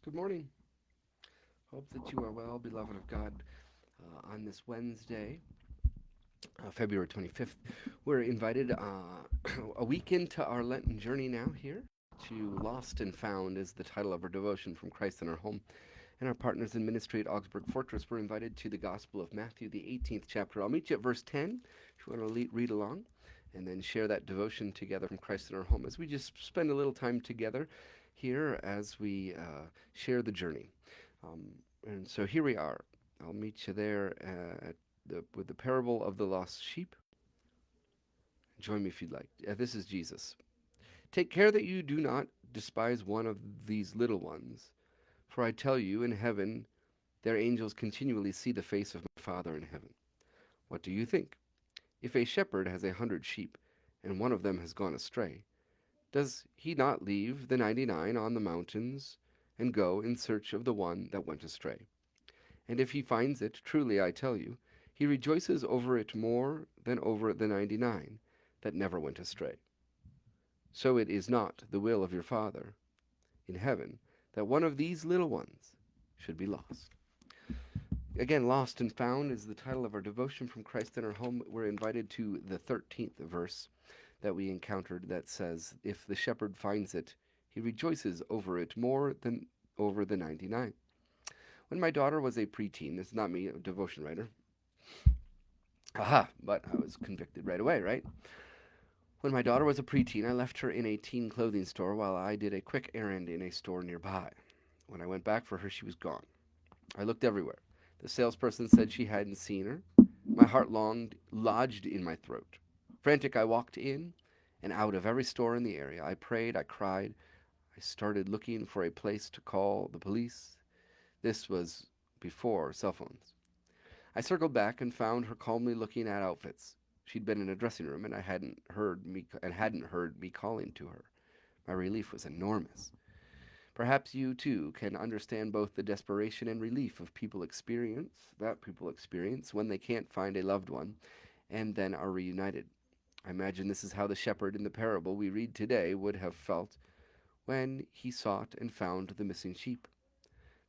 Good morning. Hope that you are well, beloved of God. On this Wednesday, February 25th, we're invited a week into our Lenten journey now here to Lost and Found is the title of our devotion from Christ in our home. And our partners in ministry at Augsburg Fortress were invited to the Gospel of Matthew, the 18th chapter. I'll meet you at verse 10 if you want to read along and then share that devotion together from Christ in our home as we just spend a little time together here as we share the journey. Um, and so here we are. I'll meet you there with the parable of the lost sheep. Join me if you'd like. This is Jesus. Take care that you do not despise one of these little ones, for I tell you, in heaven their angels continually see the face of my Father in heaven. What do you think? If a shepherd has 100 sheep, and one of them has gone astray, does he not leave the 99 on the mountains and go in search of the one that went astray? And if he finds it, truly I tell you, he rejoices over it more than over the 99 that never went astray. So it is not the will of your Father in heaven that one of these little ones should be lost. Again, Lost and Found is the title of our devotion from Christ in our home. We're invited to the 13th verse that we encountered that says, if the shepherd finds it, he rejoices over it more than over the 99. When my daughter was a preteen, this is not me, a devotion writer. Aha, but I was convicted right away, right? When my daughter was a preteen, I left her in a teen clothing store while I did a quick errand in a store nearby. When I went back for her, she was gone. I looked everywhere. The salesperson said she hadn't seen her. My heart lodged in my throat. Frantic, I walked in and out of every store in the area. I prayed, I cried. I started looking for a place to call the police. This was before cell phones. I circled back and found her calmly looking at outfits. She'd been in a dressing room and hadn't heard me calling to her. My relief was enormous. Perhaps you too can understand both the desperation and relief people experience when they can't find a loved one and then are reunited. I imagine this is how the shepherd in the parable we read today would have felt when he sought and found the missing sheep.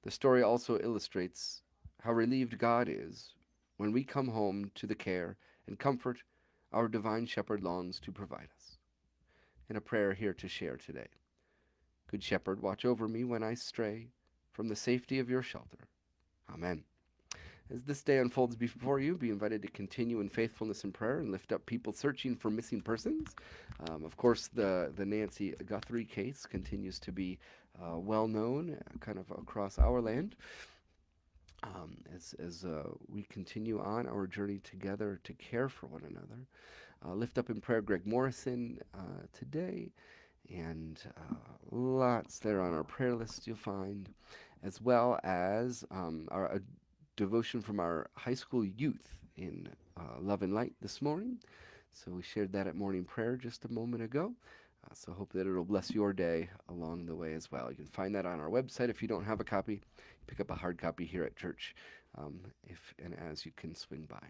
The story also illustrates how relieved God is when we come home to the care and comfort our divine shepherd longs to provide us. In a prayer here to share today. Good shepherd, watch over me when I stray from the safety of your shelter. Amen. As this day unfolds before you, be invited to continue in faithfulness and prayer and lift up people searching for missing persons. Of course, the Nancy Guthrie case continues to be well known kind of across our land. As we continue on our journey together to care for one another. Lift up in prayer Greg Morrison today, and lots there on our prayer list you'll find, as well as our devotion from our high school youth in Love and Light this morning. So we shared that at morning prayer just a moment ago. So hope that it'll bless your day along the way as well. You can find that on our website. If you don't have a copy, pick up a hard copy here at church if and as you can swing by.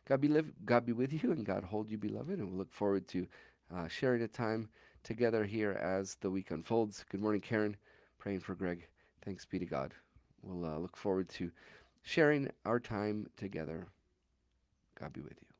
God be with you, and God hold you, beloved, and we'll look forward to sharing a time together here as the week unfolds. Good morning, Karen. Praying for Greg. Thanks be to God. We'll look forward to sharing our time together. God be with you.